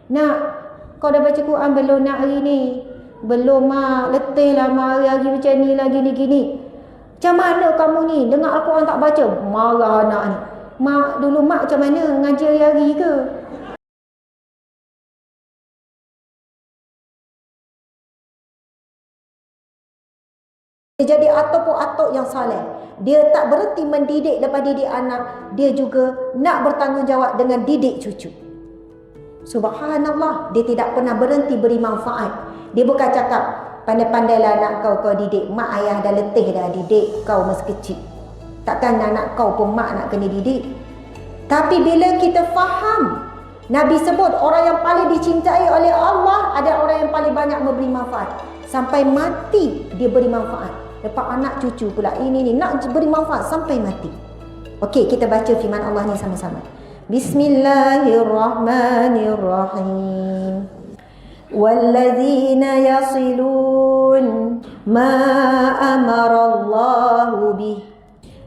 Nak, kau dah baca Quran belum nak hari ni? Belum mak, letih lah mak hari-hari macam ni lah gini-gini. Macam mana kamu ni? Dengar Al-Quran tak baca? Marah anak ni. Mak, dulu mak macam mana? Ngaji hari-hari ke? Dia jadi atuk yang saleh. Dia tak berhenti mendidik lepas didik anak. Dia juga nak bertanggungjawab dengan didik cucu. Subhanallah. Dia tidak pernah berhenti beri manfaat. Dia bukan cakap, pandai-pandailah anak kau didik. Mak ayah dah letih dah didik kau masa kecil. Takkan anak kau pun mak nak kena didik. Tapi bila kita faham, Nabi sebut orang yang paling dicintai oleh Allah adalah orang yang paling banyak memberi manfaat. Sampai mati dia beri manfaat. Lepas anak cucu pula ini nak beri manfaat sampai mati. Okey, kita baca firman Allah ni sama-sama. Bismillahirrahmanirrahim. Walladzina yasilun ma amarallahu bih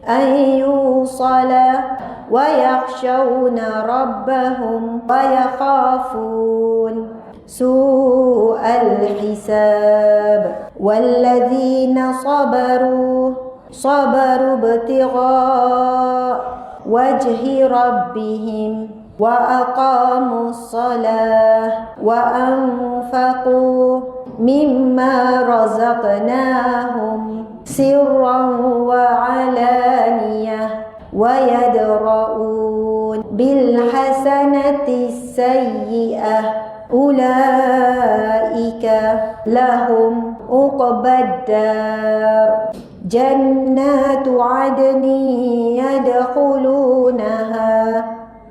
an yusala wa yakhshawna rabbahum wa yakhafun su'al hisab walladzina sabaru ibtigha wajhi rabbihim wa aqamus salah wa anfaqu mimma razaqnahum sirran wa alaniyah wa yadra'un bil hasanati sayyi'ah ulaika lahum uqbad dar jannatu adni yadkhulunaha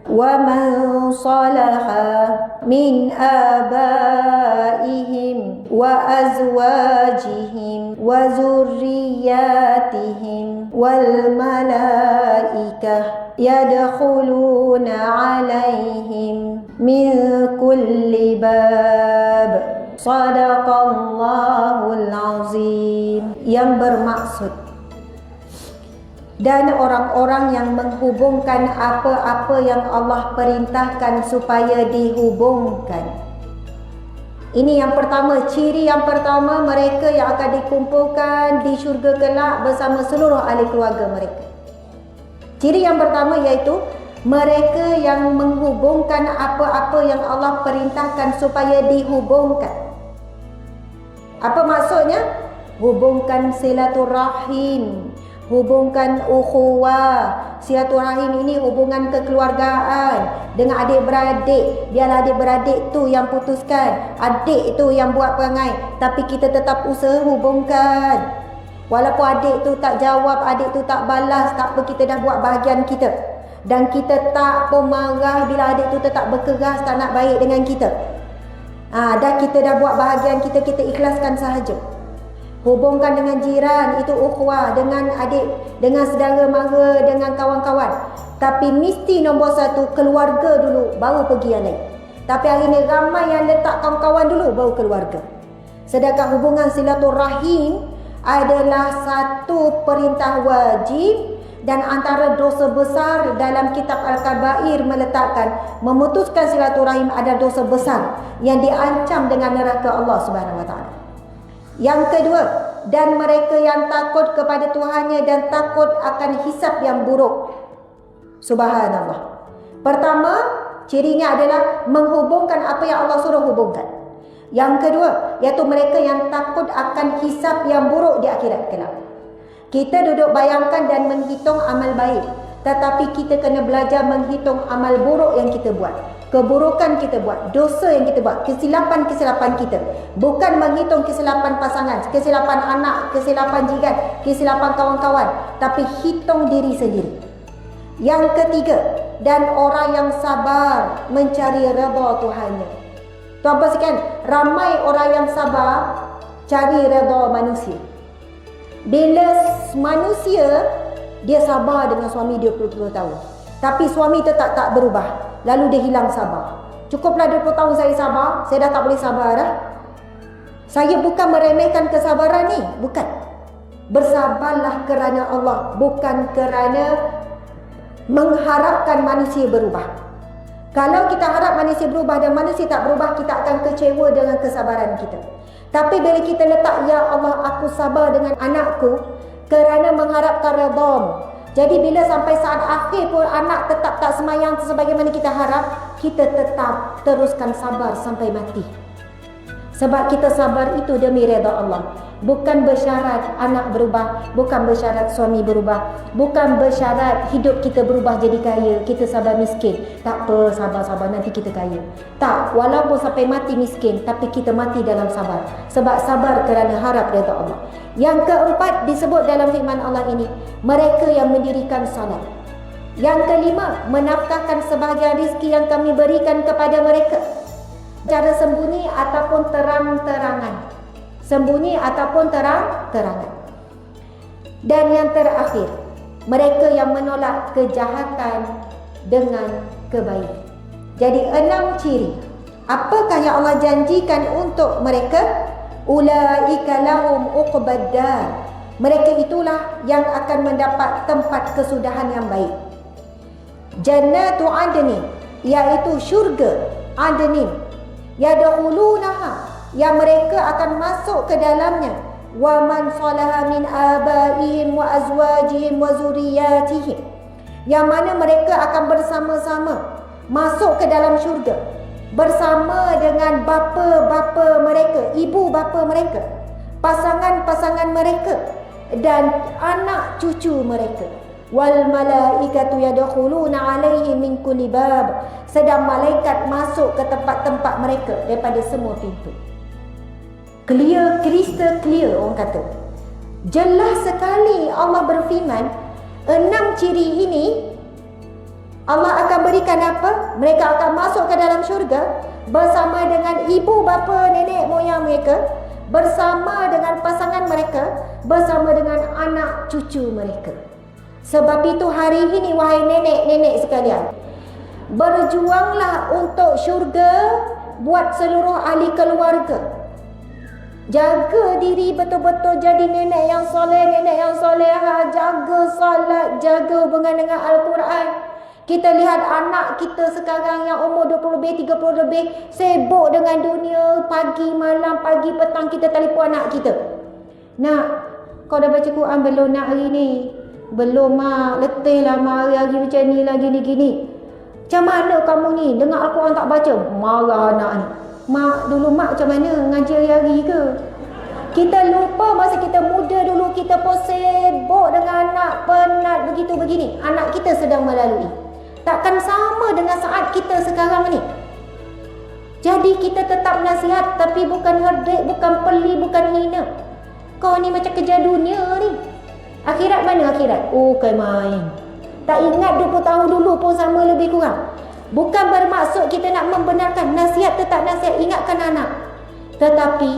wa man salaha min abaihim wa azwajihim wa zurriyatihim wal malaikah yadkhuluna alaihim min kulli bab. Sadaqallahul azim. Yang bermaksud, dan orang-orang yang menghubungkan apa-apa yang Allah perintahkan supaya dihubungkan. Ini yang pertama, ciri yang pertama, mereka yang akan dikumpulkan di syurga kelak bersama seluruh ahli keluarga mereka. Ciri yang pertama iaitu mereka yang menghubungkan apa-apa yang Allah perintahkan supaya dihubungkan. Apa maksudnya? Hubungkan silaturahim, hubungkan ukhuwah. Silaturahim ini hubungan kekeluargaan dengan adik-beradik. Biarlah adik-beradik tu yang putuskan, adik tu yang buat perangai, tapi kita tetap usaha hubungkan. Walaupun adik tu tak jawab, adik tu tak balas, tak apa, kita dah buat bahagian kita. Dan kita tak pun marah bila adik tu tetap berkeras tak nak baik dengan kita. Dah kita dah buat bahagian kita, kita ikhlaskan sahaja. Hubungkan dengan jiran, itu ukhuwah, dengan adik, dengan saudara mara, dengan kawan-kawan. Tapi mesti nombor satu, keluarga dulu, baru pergi yang lain. Tapi hari ni ramai yang letak kawan-kawan dulu, baru keluarga. Sedangkan hubungan silaturahim adalah satu perintah wajib. Dan antara dosa besar dalam kitab Al-Kabair meletakkan memutuskan silaturahim adalah dosa besar yang diancam dengan neraka Allah Subhanahu Wa Taala. Yang kedua, dan mereka yang takut kepada Tuhannya dan takut akan hisab yang buruk. Subhanallah. Pertama, cirinya adalah menghubungkan apa yang Allah suruh hubungkan. Yang kedua, iaitu mereka yang takut akan hisab yang buruk di akhirat kelak. Kita duduk bayangkan dan menghitung amal baik, tetapi kita kena belajar menghitung amal buruk yang kita buat, keburukan kita buat, dosa yang kita buat, kesilapan-kesilapan kita. Bukan menghitung kesilapan pasangan, kesilapan anak, kesilapan jiran, kesilapan kawan-kawan, tapi hitung diri sendiri. Yang ketiga, dan orang yang sabar mencari redha Tuhannya. Tuan-tuan sekalian, ramai orang yang sabar cari redha manusia. Bila manusia, dia sabar dengan suami dia 20 tahun, tapi suami tetap tak berubah, lalu dia hilang sabar. Cukuplah 20 tahun saya sabar, saya dah tak boleh sabar dah. Saya bukan meremehkan kesabaran ni, bukan. Bersabarlah kerana Allah, bukan kerana mengharapkan manusia berubah. Kalau kita harap manusia berubah dan manusia tak berubah, kita akan kecewa dengan kesabaran kita. Tapi bila kita letak, ya Allah, aku sabar dengan anakku kerana mengharapkan redha-Mu. Jadi bila sampai saat akhir pun anak tetap tak semayang sebagaimana kita harap, kita tetap teruskan sabar sampai mati. Sebab kita sabar itu demi redha Allah. Bukan bersyarat anak berubah, bukan bersyarat suami berubah, bukan bersyarat hidup kita berubah jadi kaya, kita sabar miskin. Tak apa, sabar-sabar nanti kita kaya. Tak, walaupun sampai mati miskin, tapi kita mati dalam sabar. Sebab sabar kerana harap redha Allah. Yang keempat disebut dalam firman Allah ini, mereka yang mendirikan salat. Yang kelima, menafkahkan sebahagian rezeki yang kami berikan kepada mereka, cara sembunyi ataupun terang-terangan. Sembunyi ataupun terang-terangan. Dan yang terakhir, mereka yang menolak kejahatan dengan kebaikan. Jadi 6 ciri. Apakah yang Allah janjikan untuk mereka? Ulaika lahum uqbad dar. Mereka itulah yang akan mendapat tempat kesudahan yang baik. Jannatu adnin, iaitu syurga adnin. Yadkhulunaha, yang mereka akan masuk ke dalamnya. Wa man salaha min abaihim wa azwajihim wa zurriyatihim, yang mana mereka akan bersama-sama masuk ke dalam syurga bersama dengan bapa-bapa mereka, ibu bapa mereka, pasangan-pasangan mereka dan anak cucu mereka. Wal malaikatu yadkhuluna alaihim min kulli bab, sedang malaikat masuk ke tempat-tempat mereka daripada semua pintu. Clear, crystal clear orang kata. Jelas sekali Allah berfirman, 6 ciri ini Allah akan berikan apa? Mereka akan masuk ke dalam syurga bersama dengan ibu bapa nenek moyang mereka, bersama dengan pasangan mereka, bersama dengan anak cucu mereka. Sebab itu hari ini wahai nenek-nenek sekalian, berjuanglah untuk syurga buat seluruh ahli keluarga. Jaga diri betul-betul jadi nenek yang soleh, nenek yang soleha. Jaga salat, jaga hubungan dengan Al-Quran. Kita lihat anak kita sekarang yang umur 20 lebih, 30 lebih, sibuk dengan dunia. Pagi, malam, pagi, petang kita telefon anak kita. Nak, kau dah baca Quran belum nak hari ni? Belum mak, letih lah mak, hari-hari macam ni lah, gini-gini. Macam mana kamu ni? Dengar Al-Quran tak baca? Marah anak ni. Mak, dulu mak macam mana? Ngaji hari-hari ke? Kita lupa masa kita muda dulu, kita pun sibuk dengan anak, penat begitu begini. Anak kita sedang melalui. Takkan sama dengan saat kita sekarang ni. Jadi kita tetap nasihat, tapi bukan herdik, bukan peli, bukan hina. Kau ni macam kerja dunia ni. Akhirat mana akhirat? Oh, kan main. Tak ingat 20 tahun dulu pun sama lebih kurang. Bukan bermaksud kita nak membenarkan, nasihat tetap nasihat, ingatkan anak. Tetapi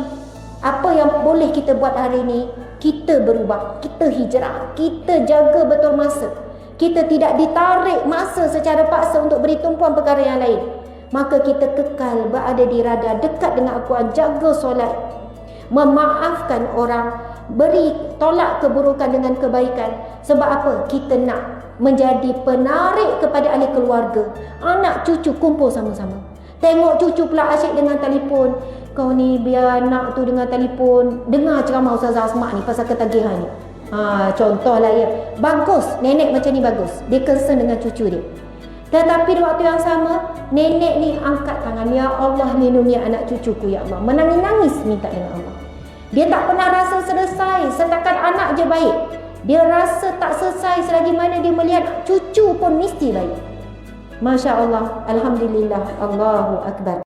apa yang boleh kita buat hari ini, kita berubah, kita hijrah, kita jaga betul masa. Kita tidak ditarik masa secara paksa untuk beri tumpuan perkara yang lain. Maka kita kekal berada di radar, dekat dengan Al-Quran, jaga solat, memaafkan orang, beri tolak keburukan dengan kebaikan. Sebab apa? Kita nak menjadi penarik kepada ahli keluarga. Anak cucu kumpul sama-sama. Tengok cucu pula asyik dengan telefon. Kau ni biar anak tu dengan telefon. Dengar ceramah Ustazah Asma ni pasal ketagihan ni. Contohlah ya. Bagus, nenek macam ni bagus. Dia concern dengan cucu dia. Tetapi di waktu yang sama, nenek ni angkat tangan. Ya Allah, lindungi anak cucuku ya Allah. Menangis-nangis minta dengan Allah. Dia tak pernah rasa selesai setakat anak je baik. Dia rasa tak selesai selagi mana dia melihat cucu pun mesti baik. Masya Allah, Alhamdulillah, Allahu Akbar.